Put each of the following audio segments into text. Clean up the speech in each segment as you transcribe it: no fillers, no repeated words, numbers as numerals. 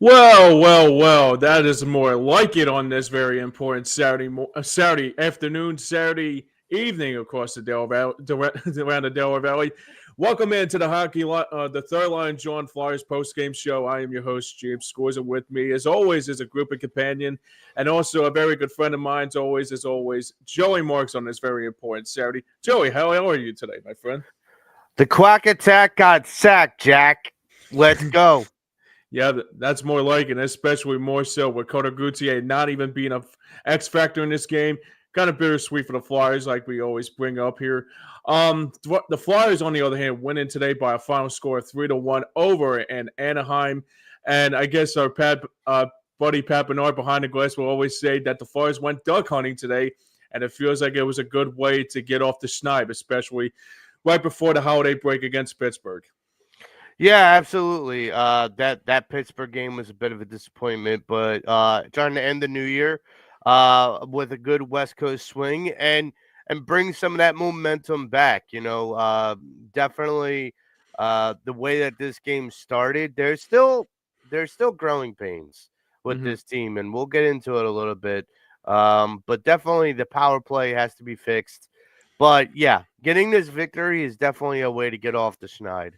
Well. That is more like it on this very important Saturday afternoon, Saturday evening across the Delaware Valley, around the Delaware Valley. Welcome into the the third line Jawn Flyers postgame show. I am your host, James Scores, and with me, as always, is a group of companion and also a very good friend of mine. As always, Joey Marks on this very important Saturday. Joey, how are you today, my friend? The Quack Attack got sacked, Jack. Let's go. Yeah, that's more like it, especially more so with Kota Gutierrez not even being a X factor in this game. Kind of bittersweet for the Flyers, like we always bring up here. The Flyers, on the other hand, went in today by a final score of 3-1 over in Anaheim, and I guess our buddy Pat Bernard behind the glass will always say that the Flyers went duck hunting today, and it feels like it was a good way to get off the schneid, especially right before the holiday break against Pittsburgh. Yeah, absolutely. That Pittsburgh game was a bit of a disappointment, but trying to end the new year with a good West Coast swing and bring some of that momentum back. Definitely the way that this game started, there's still growing pains with Mm-hmm. this team, and we'll get into it a little bit. But definitely the power play has to be fixed. But yeah, getting this victory is definitely a way to get off the schneid.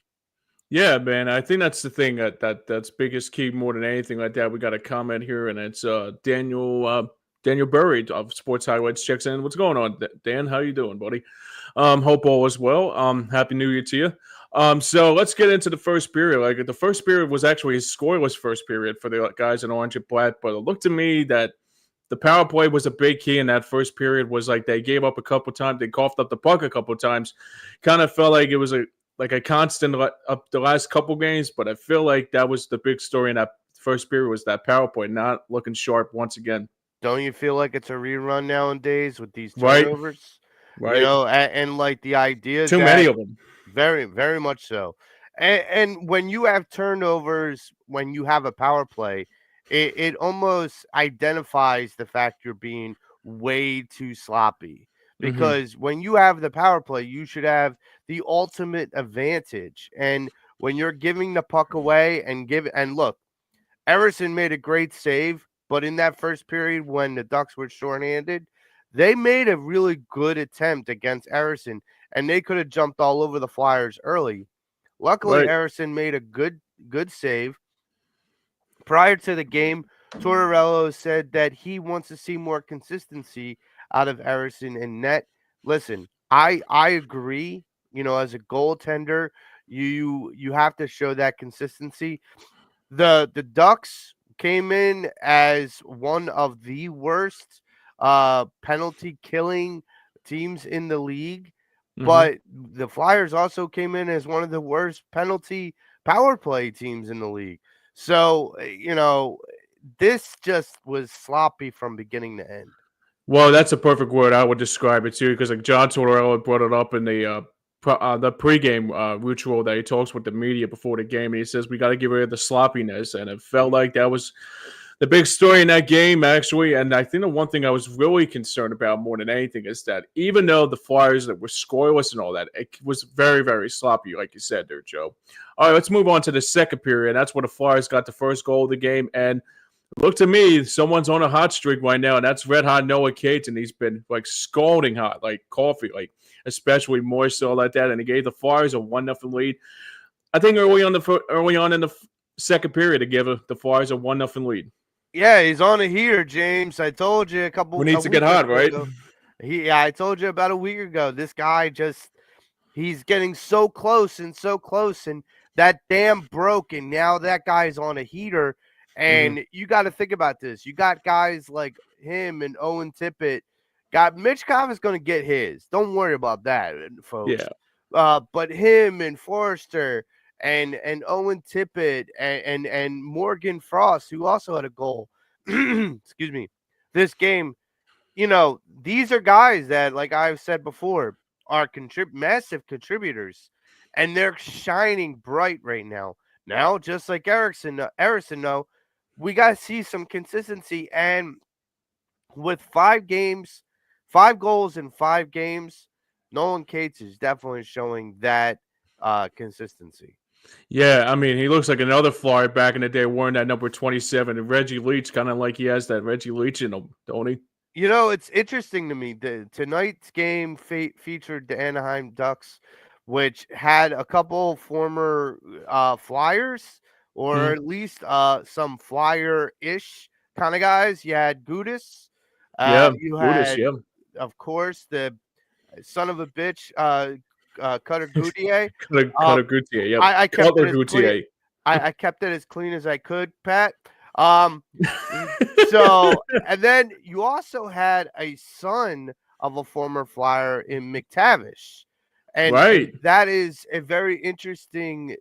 Yeah, man. I think that's the thing that's biggest key more than anything like that. We got a comment here, and it's Daniel Burry of Sports Highlights checks in. What's going on, Dan? How you doing, buddy? Hope all is well. Happy New Year to you. So let's get into the first period. Like the first period was actually a scoreless first period for the guys in orange and black, but it looked to me that the power play was a big key in that first period. Was like they gave up a couple times, they coughed up the puck a couple times. Kind of felt like it was a constant up the last couple games, but I feel like that was the big story in that first period was that power play not looking sharp once again. Don't you feel like it's a rerun nowadays with these Right, turnovers? right. And like the idea Too many that of them. very, very much so. And when you have turnovers, when you have a power play, it almost identifies the fact you're being way too sloppy. Hmm. Because when you have the power play, you should have the ultimate advantage. And when you're giving the puck away and look, Everson made a great save, but in that first period when the Ducks were shorthanded, they made a really good attempt against Everson, and they could have jumped all over the Flyers early. Luckily, Right. Everson made a good save. Prior to the game, Tortorella said that he wants to see more consistency out of Everson in net. Listen, I agree. As a goaltender, you have to show that consistency. The Ducks came in as one of the worst penalty killing teams in the league, Hmm. but the Flyers also came in as one of the worst penalty power play teams in the league. So, this just was sloppy from beginning to end. Well, that's a perfect word I would describe it too, because like John Tortorella brought it up in the pregame ritual that he talks with the media before the game, and he says we got to get rid of the sloppiness, and it felt like that was the big story in that game actually. And I think the one thing I was really concerned about more than anything is that even though the Flyers that were scoreless and all that, it was very very sloppy, like you said there, Joe. All right, let's move on to the second period. That's where the Flyers got the first goal of the game, and look to me, someone's on a hot streak right now, and that's red hot Noah Cates, and he's been like scalding hot, like coffee, like especially more so like that. And he gave the Flyers a 1-0 lead. I think early on in the second period, to give the Flyers a 1-0 lead. Yeah, he's on it here, James. I told you Who a needs to get week or hot, so right? ago. Yeah, I told you about a week ago. This guy just he's getting so close and so close, and that dam broke, and now that guy's on a heater. Mm-hmm. And you got to think about this. You got guys like him and Owen Tippett. Got Mitch is going to get his. Don't worry about that, folks. Yeah. But him and Forrester and Owen Tippett and Morgan Frost, who also had a goal. Excuse me. This game, these are guys that, like I've said before, are massive contributors, and they're shining bright right now. Now, just like Erickson, no, we got to see some consistency. And with 5 games, 5 goals in 5 games, Nolan Cates is definitely showing that consistency. Yeah, I mean, he looks like another Flyer back in the day wearing that number 27. And Reggie Leach, kind of like he has that Reggie Leach in him, don't he? You know, it's interesting to me. Tonight's game featured the Anaheim Ducks, which had a couple former Flyers, or Mhm. at least some Flyer-ish kind of guys. You had Gudis. Yeah, You Buddhist, had, yeah. of course, the son of a bitch, Cutter Goodyear. Cut a Gutier, yep. I kept Cutler it as clean. Gutier. I kept it as clean as I could, Pat. Um, so and then you also had a son of a former Flyer in McTavish, and Right. that is a very interesting,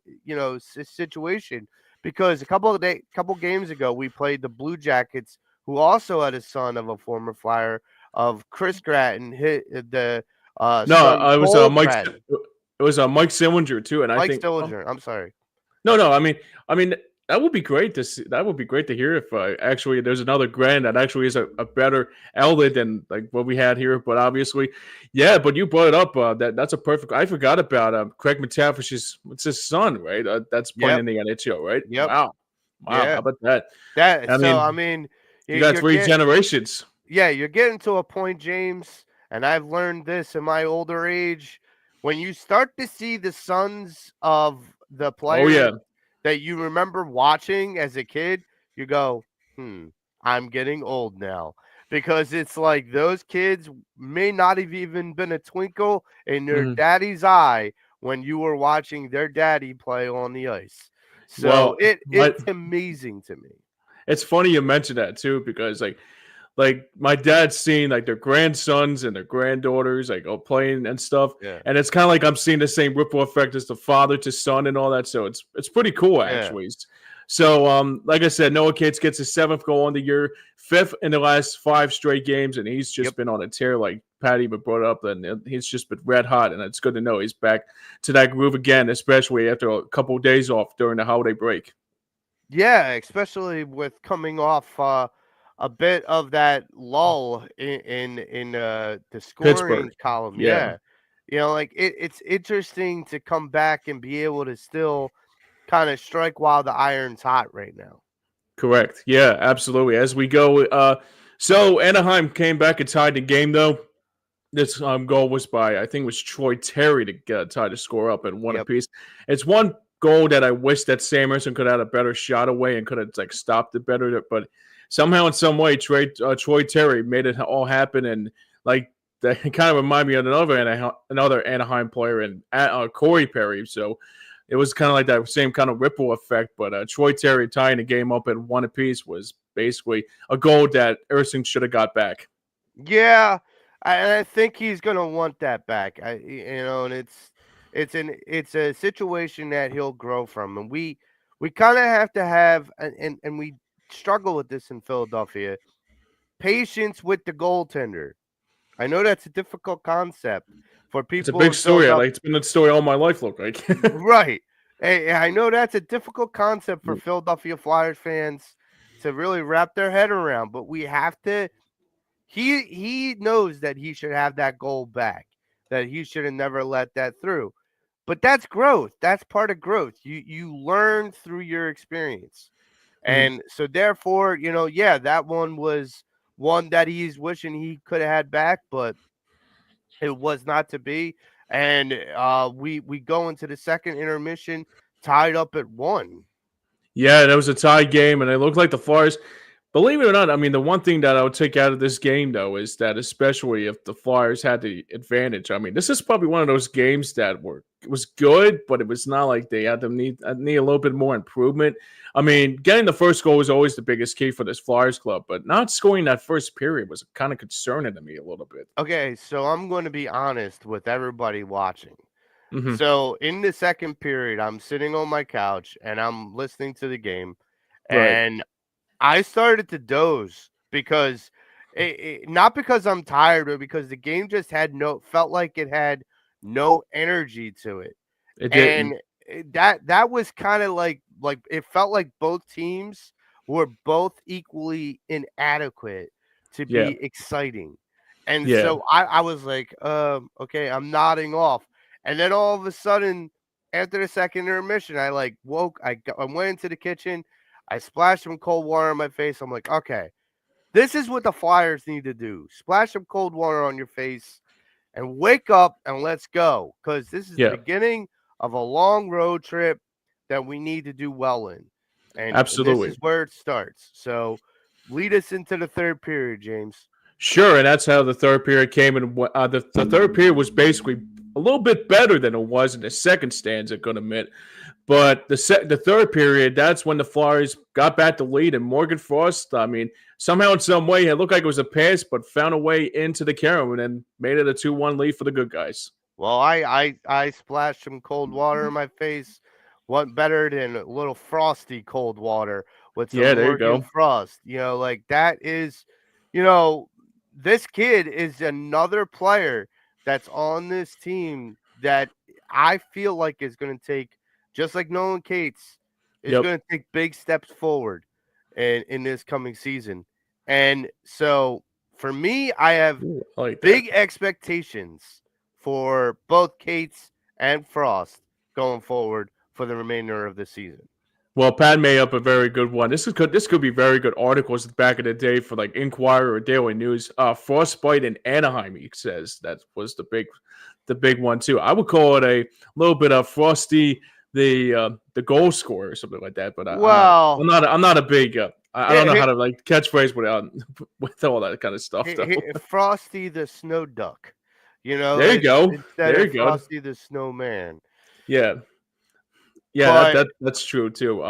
situation because couple games ago we played the Blue Jackets, who also had a son of a former Flyer of Chris Gratton, hit the No, son it was Cole Mike. Gratton, It was Mike Sillinger too, and I Mike think. Stillinger. I'm sorry. No, no. I mean, that would be great to see. That would be great to hear if actually there's another grand that actually is a better outlet than like what we had here. But obviously, yeah. But you brought it up. That's a perfect. I forgot about Craig McTavish's. It's his son, right? That's playing Yep. in the NHL, right? Yep. Wow, wow. How Yeah. about that? That I so I mean, mean, you got you're three getting generations. yeah, you're getting to a point, James, and I've learned this in my older age. When you start to see the sons of the Oh players yeah. that you remember watching as a kid, you go, I'm getting old now. Because it's like those kids may not have even been a twinkle in their Mhm. daddy's eye when you were watching their daddy play on the ice. So Well, it's amazing to me. it's funny you mentioned that too because like my dad's seeing like their grandsons and their granddaughters like playing and stuff, Yeah. and it's kind of like I'm seeing the same ripple effect as the father to son and all that. So it's pretty cool Yeah. actually. So like I said, Noah Cates gets his seventh goal on the year, fifth in the last five straight games, and he's Yep. just been on a tear. Like Patty even brought up, and he's just been red hot, and it's good to know he's back to that groove again, especially after a couple of days off during the holiday break. Yeah, especially with coming off a bit of that lull in the Pittsburgh, scoring column. yeah. Yeah. Like it's interesting to come back and be able to still kind of strike while the iron's hot right now. Correct. Yeah, absolutely. As we go, so Anaheim came back and tied the game though. This goal was by I think it was Troy Terry to tie the score up at one Yep. apiece. It's one goal that I wish that Samuelson could have had a better shot away and could have like stopped it better. But somehow in some way, Troy Terry made it all happen, and like that kind of remind me of another Anaheim player and Corey Perry. So it was kind of like that same kind of ripple effect. But Troy Terry tying the game up at one apiece was basically a goal that Erskine should have got back. Yeah, I think he's gonna want that back. And it's a situation that he'll grow from, and we kind of have to have, and we struggle with this in Philadelphia, patience with the goaltender. I know that's a difficult concept for It's a people big in story. Philadelphia. Like it's been a story all my life. Look like. Right. Hey, I know that's a difficult concept for Philadelphia Flyers fans to really wrap their head around, but we have to. He knows that he should have that goal back, that he should have never let that through. But that's growth. That's part of growth. You learn through your experience. Mhm. And so therefore, yeah, that one was one that he's wishing he could have had back, but it was not to be. And we go into the second intermission tied up at 1. Yeah, that was a tie game, and it looked like the Flyers. Believe it or not, I mean, the one thing that I would take out of this game, though, is that especially if the Flyers had the advantage. I mean, this is probably one of those games that it was good, but it was not like they had to need a little bit more improvement. I mean, getting the first goal was always the biggest key for this Flyers club, but not scoring that first period was kind of concerning to me a little bit. Okay, so I'm going to be honest with everybody watching. Hmm. So in the second period, I'm sitting on my couch and I'm listening to the game, Right. and I started to doze because not because I'm tired, but because the game just felt like it had no energy to it. It And didn't. that was kind of like it felt like both teams were both equally inadequate to Yeah. be exciting. And Yeah. so I was like, okay, I'm nodding off. And then all of a sudden after the second intermission, I went into the kitchen. I splashed some cold water on my face. I'm like, okay, this is what the Flyers need to do. Splash some cold water on your face and wake up and let's go. Because this is the Yeah, beginning of a long road trip that we need to do well in. And this is absolutely. where it starts. So lead us into the third period, James. Sure, and that's how the third period came. And the third period was basically a little bit better than it was in the second stanza, going to admit. But the third period, that's when the Flyers got back the lead, and Morgan Frost, I mean, somehow in some way, it looked like it was a pass, but found a way into the Carolyn and made it a 2-1 lead for the good guys. Well, I splashed some cold water in my face. What better than a little frosty cold water with some Yeah, there you Morgan go. Frost? Like that is, you know, this kid is another player that's on this team that I feel like is going to take, just like Nolan Cates, is Yep. going to take big steps forward in this coming season. And so for me, I have Ooh, I like that. big expectations for both Cates and Frost going forward for the remainder of the season. Well, Pat made up a very good one. This could be very good articles back in the day for like Inquirer or Daily News. Frostbite in Anaheim, he says that was the big one too. I would call it a little bit of Frosty the goal scorer or something like that. But Well, I'm not a big I don't know how to like catchphrase with with all that kind of stuff though. Frosty the Snow Duck, There you go. instead There of you go. Frosty the Snowman. Yeah. Yeah, But that's true too.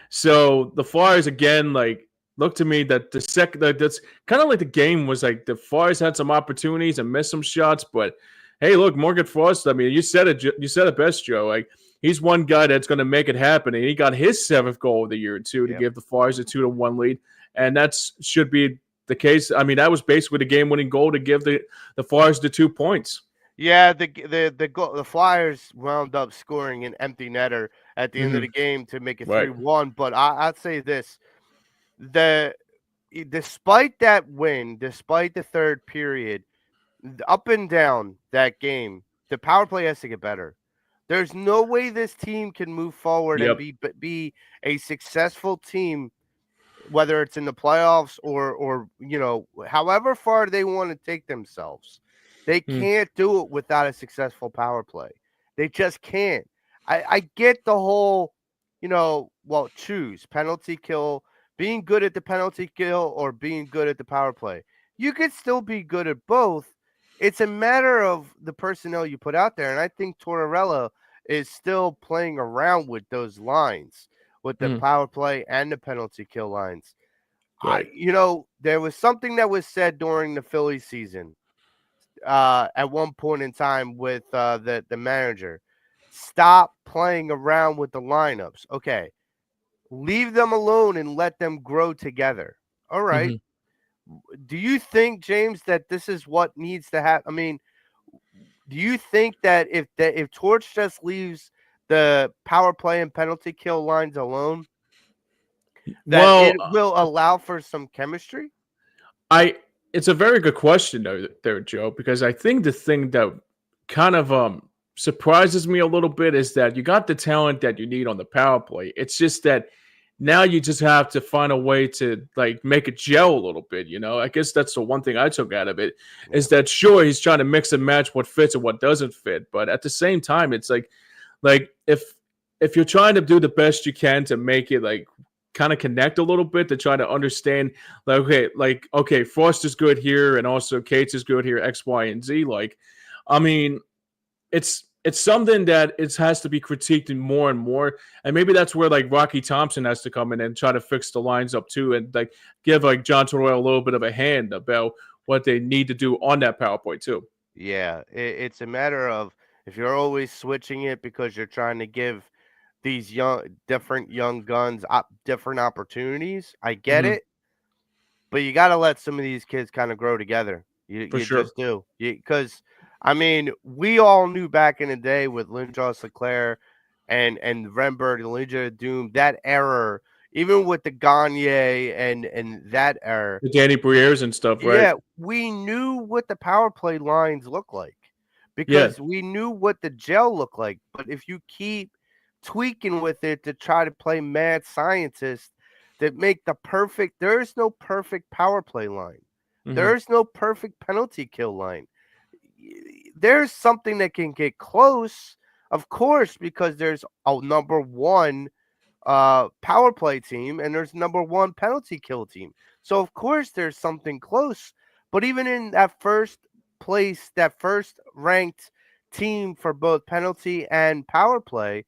So the Flyers again, like, look to me that the second that's kind of like the game was like the Flyers had some opportunities and missed some shots, but hey, look, Morgan Frost. I mean, you said it best, Joe. Like, he's one guy that's going to make it happen, and he got his seventh goal of the year too to yep. give the Flyers a 2-1 lead, and should be the case. I mean, that was basically the game-winning goal to give the Flyers the 2 points. Yeah, the Flyers wound up scoring an empty netter at the end of the game to make it Right. 3-1. But I'd say this: despite that win, despite the third period, up and down that game, the power play has to get better. There's no way this team can move forward and Yep. be a successful team, whether it's in the playoffs or however far they want to take themselves. They can't do it without a successful power play. They just can't. I get the whole, choose penalty kill, being good at the penalty kill or being good at the power play. You could still be good at both. It's a matter of the personnel you put out there. And I think Tortorella is still playing around with those lines, with the power play and the penalty kill lines. Right. There was something that was said during the Philly season at one point in time with the manager. Stop playing around with the lineups. Okay. Leave them alone and let them grow together. All right. Do you think, James, that this is what needs to happen? I mean, do you think that if Torch just leaves the power play and penalty kill lines alone, that Well, it will allow for some chemistry? It's a very good question there, Joe, because I think the thing that kind of surprises me a little bit is that you got the talent that you need on the power play. It's just that now you just have to find a way to like make it gel a little bit. I guess that's the one thing I took out of it is that sure he's trying to mix and match what fits and what doesn't fit, but at the same time, it's like if you're trying to do the best you can to make it like kind of connect a little bit to try to understand okay, Frost is good here and also Cates is good here, X, Y, and Z. Like, I mean, it's something that it has to be critiqued more and more, and maybe that's where like Rocky Thompson has to come in and try to fix the lines up too, and like give like John Tortorella a little bit of a hand about what they need to do on that PowerPoint too. Yeah, it's a matter of if you're always switching it because you're trying to give these different young guns different opportunities. I get it, but you got to let some of these kids kind of grow together. For You sure. just do, because I mean, we all knew back in the day with Lindros, Leclerc, and Renberg, the Legion of Doom, that error, even with the Gagne and that The Danny Briers and stuff, right? yeah, we knew what the power play lines look like Yeah. because we knew what the gel looked like. But if you keep tweaking with it to try to play mad scientist that make there is no perfect power play line. Hmm. There is no perfect penalty kill line. There's something that can get close, of course, because there's a number one power play team and there's number one penalty kill team. So of course there's something close. But even in that first place, that first ranked team for both penalty and power play,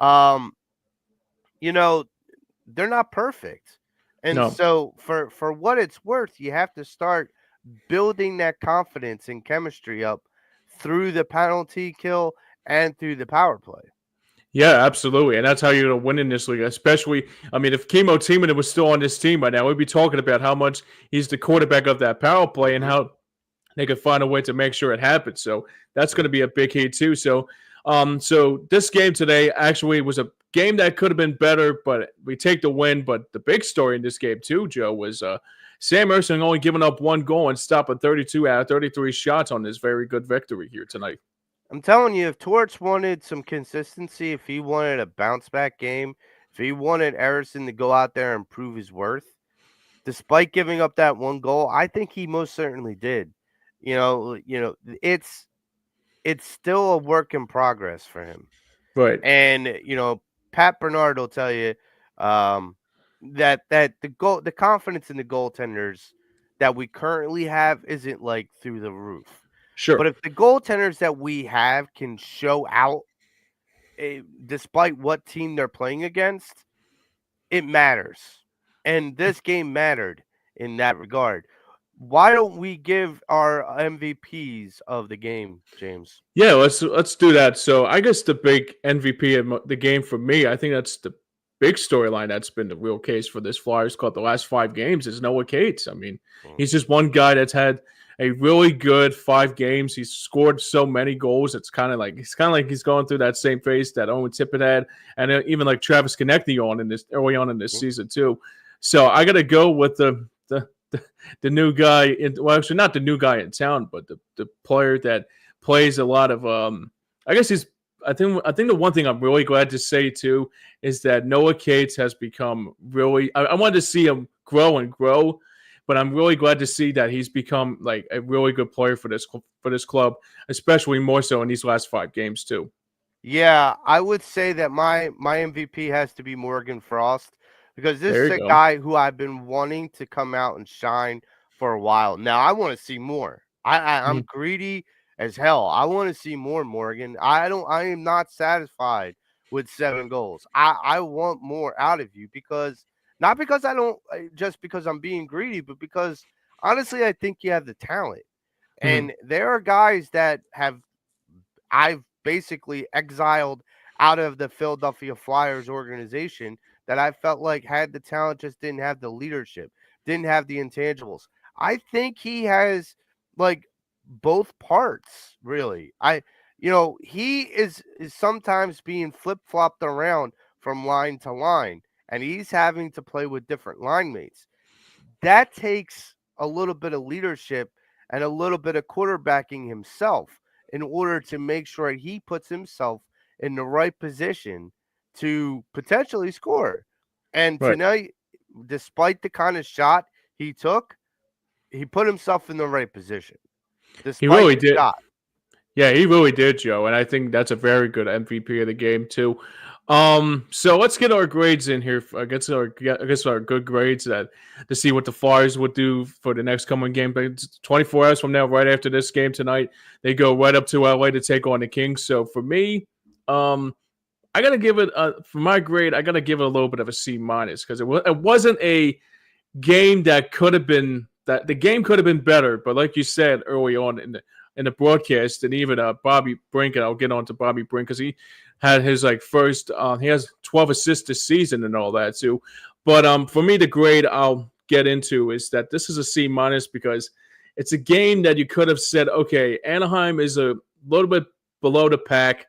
um, you know, they're not perfect. And No. so for what it's worth, you have to start building that confidence and chemistry up through the penalty kill and through the power play. Yeah, absolutely. And that's how you're going to win in this league. Especially, I mean, if Chemo Timonen was still on this team right now, we'd be talking about how much he's the quarterback of that power play and Mhm. how they could find a way to make sure it happens. So that's going to be a big key too. So, so this game today actually was a game that could have been better, but we take the win. But the big story in this game too, Joe, was Sam Ersing only giving up one goal and stopping 32 out of 33 shots on this very good victory here tonight. I'm telling you, if Torch wanted some consistency, if he wanted a bounce back game, if he wanted Harrison to go out there and prove his worth, despite giving up that one goal, I think he most certainly did. It's still a work in progress for him. Right. And Pat Bernard will tell you that the confidence in the goaltenders that we currently have isn't like through the roof. But Sure. if the goaltenders that we have can show out, despite what team they're playing against, it matters. And this game mattered in that regard. Why don't we give our MVPs of the game, James? Yeah, let's do that. So I guess the big MVP of the game for me, I think that's the big storyline that's been the real case for this Flyers club the last 5 games is Noah Cates. I mean, Mm. he's just one guy that's had a really good 5 games. He's scored so many goals. It's kind of like he's going through that same phase that Owen Tippett had, and even like Travis Konechny on in this early on in this season too. So I got to go with the new guy in, well, actually not the new guy in town, but the player that plays a lot of I guess he's I think the one thing I'm really glad to say too is that Noah Cates has become really I wanted to see him grow and grow, but I'm really glad to see that he's become like a really good player for this club, especially more so in these last 5 games too. Yeah, I would say that my MVP has to be Morgan Frost because this There is you a go. guy who I've been wanting to come out and shine for a while. Now I want to see more. I'm Mhm. greedy as hell. I want to see more, Morgan. I am not satisfied with 7 goals. I want more out of you because not because I don't just because I'm being greedy, but because honestly I think you have the talent. Mhm. And there are guys that I've basically exiled out of the Philadelphia Flyers organization that I felt like had the talent, just didn't have the leadership, didn't have the intangibles. I think he has like both parts, really. He is sometimes being flip flopped around from line to line, and he's having to play with different line mates. That takes a little bit of leadership and a little bit of quarterbacking himself in order to make sure he puts himself in the right position to potentially score. And Right. tonight, despite the kind of shot he took, he put himself in the right position He despite really the did. shot. Yeah, he really did, Joe, and I think that's a very good MVP of the game too. So let's get our grades in here. I guess our good grades that to see what the Flyers would do for the next coming game. But it's 24 hours from now, right after this game tonight, they go right up to LA to take on the Kings. So for me, I gotta give it for my grade. I gotta give it a little bit of a C minus because it wasn't a game that could have been that the game could have been better, but like you said early on in the broadcast, and even Bobby Brink, and I'll get on to Bobby Brink because he had his like first he has 12 assists this season and all that too. But for me, the grade I'll get into is that this is a C minus because it's a game that you could have said, okay, Anaheim is a little bit below the pack,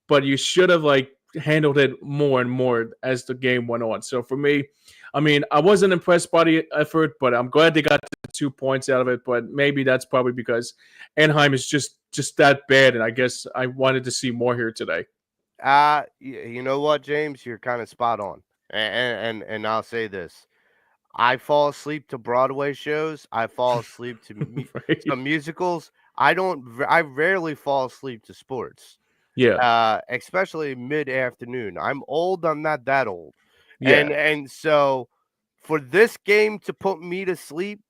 but you should have like handled it more and more as the game went on. So for me, I mean, I wasn't impressed by the effort, but I'm glad they got the 2 points out of it. But maybe that's probably because Anaheim is just that bad, and I guess I wanted to see more here today. You know what, James? You're kind of spot on. And I'll say this. I fall asleep to Broadway shows. I fall asleep to Right? some musicals. I rarely fall asleep to sports. Yeah, Especially mid-afternoon. I'm old, I'm not that old. yeah, And so for this game to put me to sleep,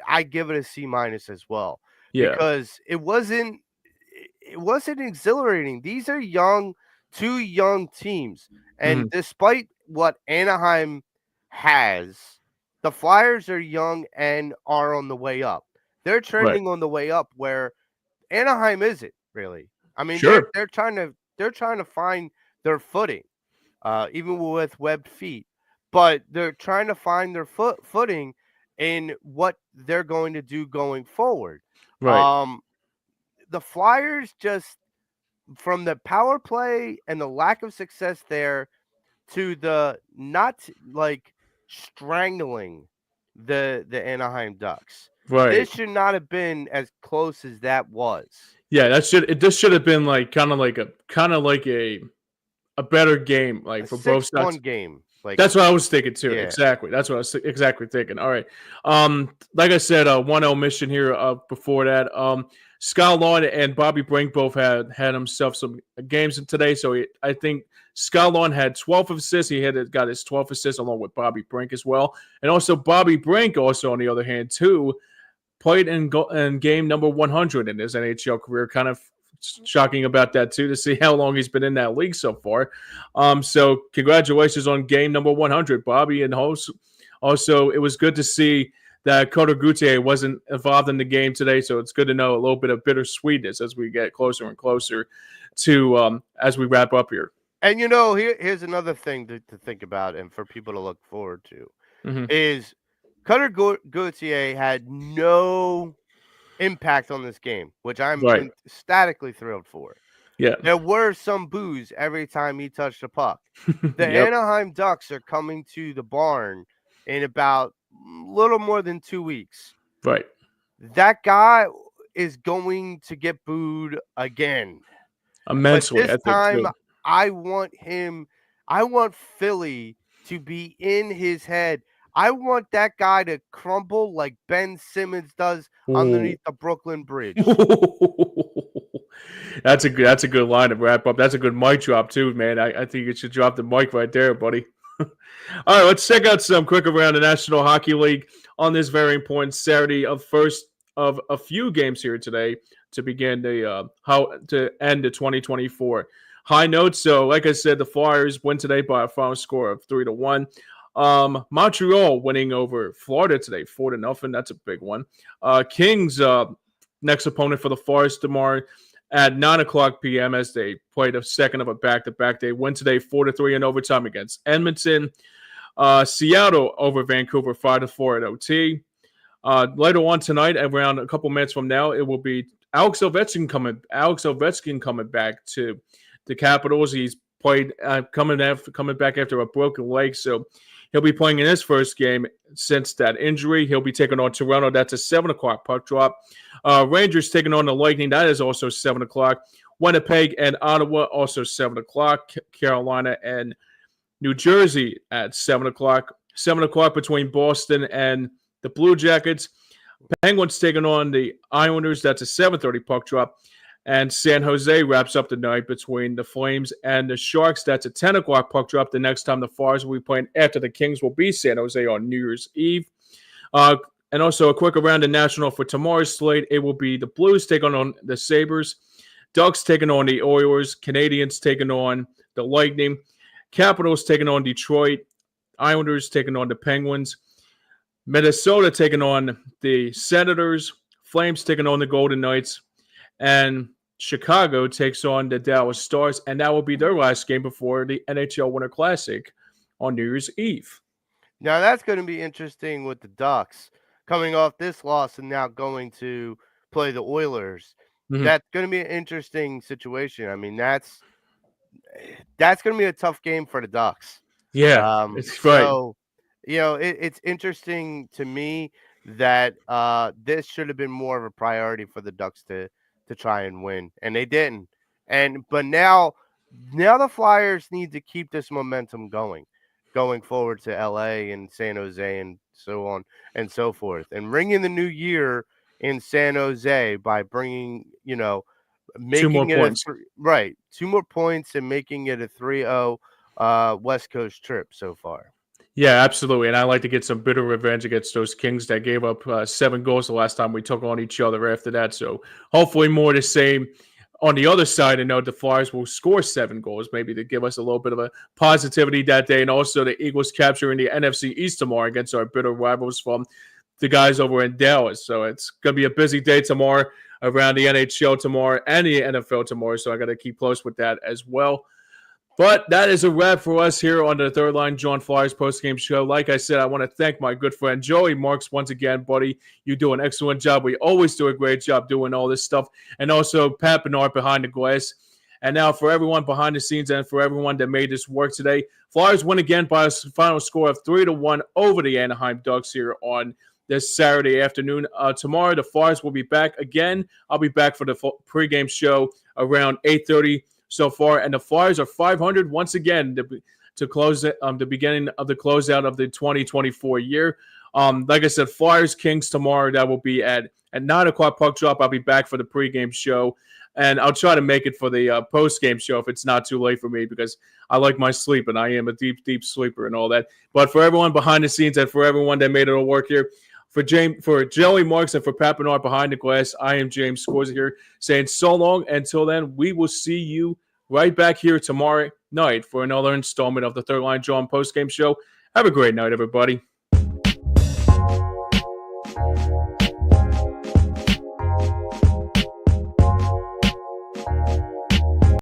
I give it a C minus as well yeah. because it wasn't exhilarating. These are two young teams. And Hmm. despite what Anaheim has, the Flyers are young and are on the way up. They're Right. trending on the way up where Anaheim isn't really. I mean, they're Sure. they're trying to they're trying to find their footing, even with webbed feet. But they're trying to find their footing in what they're going to do going forward. Right. Um, the Flyers just from the power play and the lack of success there to the not like strangling the Anaheim Ducks. Right. This should not have been as close as that was. Yeah, this should have been like kind of like a better game like A for both 6-1 sides. game. Like, That's what I was thinking too. yeah. Exactly. That's what I was exactly thinking. All right. Like I said, 1-0 mission here. Before that, Scott Lawn and Bobby Brink both had himself some games in today. So I think Scott Lawn had 12 assists. He got his 12th assist along with Bobby Brink as well, and also Bobby Brink also on the other hand too played in game number 100 in his NHL career. Kind of shocking about that too to see how long he's been in that league so far. So congratulations on game number 100, Bobby and host. Also, it was good to see that Coder Gutier wasn't involved in the game today, so it's good to know a little bit of bittersweetness as we get closer and closer to as we wrap up here. And here's another thing to think about and for people to look forward to Hmm. is Cutter Gauthier had no impact on this game, which I'm Right. ecstatically thrilled for. Yeah. There were some boos every time he touched the puck. The Yep. Anaheim Ducks are coming to the barn in about little more than 2 weeks. Right. That guy is going to get booed again. But Immensely, this I think time, too. I want Philly to be in his head. I want that guy to crumble like Ben Simmons does Ooh. underneath the Brooklyn Bridge. That's a good line to wrap up. That's a good mic drop too, man. I think you should drop the mic right there, buddy. All right, let's check out some quick around the National Hockey League on this very important Saturday of first of a few games here today to begin the how to end the 2024 high note. So, like I said, the Flyers win today by a final score of 3-1. Montreal winning over Florida today, 4-0. That's a big one. Kings next opponent for the Flyers tomorrow at 9 o'clock p.m. as they played a second of a back-to-back. They win today 4-3 in overtime against Edmonton. Seattle over Vancouver 5-4 at OT. Later on tonight, around a couple minutes from now, it will be Alex Ovechkin coming back to the Capitals. He's played coming back after a broken leg, so he'll be playing in his first game since that injury. He'll be taking on Toronto. That's a 7 o'clock puck drop. Rangers taking on the Lightning. That is also 7 o'clock. Winnipeg and Ottawa also 7 o'clock. Carolina and New Jersey at 7 o'clock. 7 o'clock between Boston and the Blue Jackets. Penguins taking on the Islanders. That's a 7:30 puck drop. And San Jose wraps up the night between the Flames and the Sharks. That's a 10 o'clock puck drop. The next time the Flyers will be playing after the Kings will be San Jose on New Year's Eve. And also a quick around the National for tomorrow's slate. It will be the Blues taking on the Sabres. Ducks taking on the Oilers. Canadians taking on the Lightning. Capitals taking on Detroit. Islanders taking on the Penguins. Minnesota taking on the Senators. Flames taking on the Golden Knights. And Chicago takes on the Dallas Stars. And that will be their last game before the NHL Winter Classic on New Year's Eve. Now that's going to be interesting with the Ducks coming off this loss and now going to play the Oilers. Mhm. That's going to be an interesting situation. I mean, that's that's going to be a tough game for the Ducks. Yeah, it's right. So, it's interesting to me that this should have been more of a priority for the Ducks to try and win, and they didn't. But now the Flyers need to keep this momentum going forward to LA and San Jose and so on and so forth, and ring in the new year in San Jose by bringing, 2 more making it points. right, 2 more points and making it a 3-0 West Coast trip so far. Yeah, absolutely. And I like to get some bitter revenge against those Kings that gave up 7 goals the last time we took on each other after that. So hopefully more the same on the other side. And know the Flyers will score 7 goals, maybe to give us a little bit of a positivity that day. And also the Eagles capturing the NFC East tomorrow against our bitter rivals from the guys over in Dallas. So it's going to be a busy day tomorrow around the NHL tomorrow and the NFL tomorrow. So I got to keep close with that as well. But that is a wrap for us here on the Third Line Jawn Flyers postgame show. Like I said, I want to thank my good friend Joey Marks once again, buddy. You do an excellent job. We always do a great job doing all this stuff. And also Pat Bernard behind the glass. And now for everyone behind the scenes and for everyone that made this work today, Flyers win again by a final score of 3-1 over the Anaheim Ducks here on this Saturday afternoon. Tomorrow, the Flyers will be back again. I'll be back for the pregame show around 8:30. So far, and the Flyers are 500 once again to close it, the beginning of the closeout of the 2024 year. Like I said, Flyers Kings tomorrow. That will be at 9 o'clock puck drop. I'll be back for the pregame show, and I'll try to make it for the postgame show if it's not too late for me because I like my sleep and I am a deep sleeper and all that. But for everyone behind the scenes and for everyone that made it all work here, for Joey Marks and for Pat Bernard behind the glass, I am James Scorza here saying so long. Until then, we will see you right back here tomorrow night for another installment of the Third Line Jawn postgame show. Have a great night, everybody.